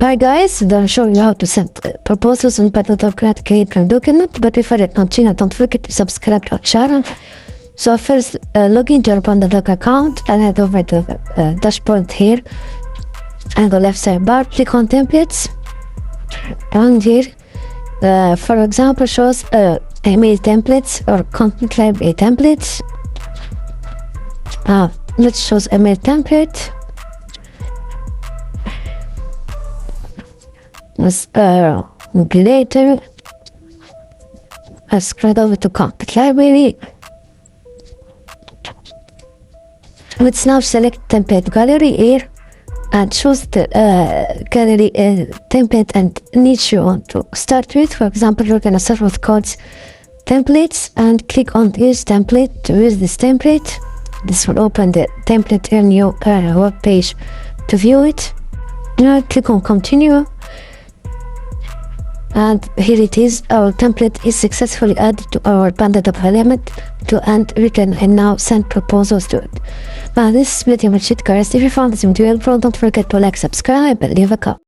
Hi guys, I'm going to show you how to send proposals on PandaDoc create a document, but before I continue, don't forget to subscribe to our channel. So first, log into your PandaDoc account and head over to the dashboard here, and the left side bar, click on templates, and here, for example, shows email templates or content library templates. Let's choose email template. Later, I scroll over to content library. Let's now select template gallery here and choose the gallery template and niche you want to start with. For example, we're gonna start with codes templates and click on use template to use this template. This will open the template in your web page to view it. Now click on continue. And here it is, our template is successfully added to our PandaDoc element and we can now send proposals to it. Now this is pretty much it guys. If you found this video helpful, don't forget to like, subscribe and leave a comment.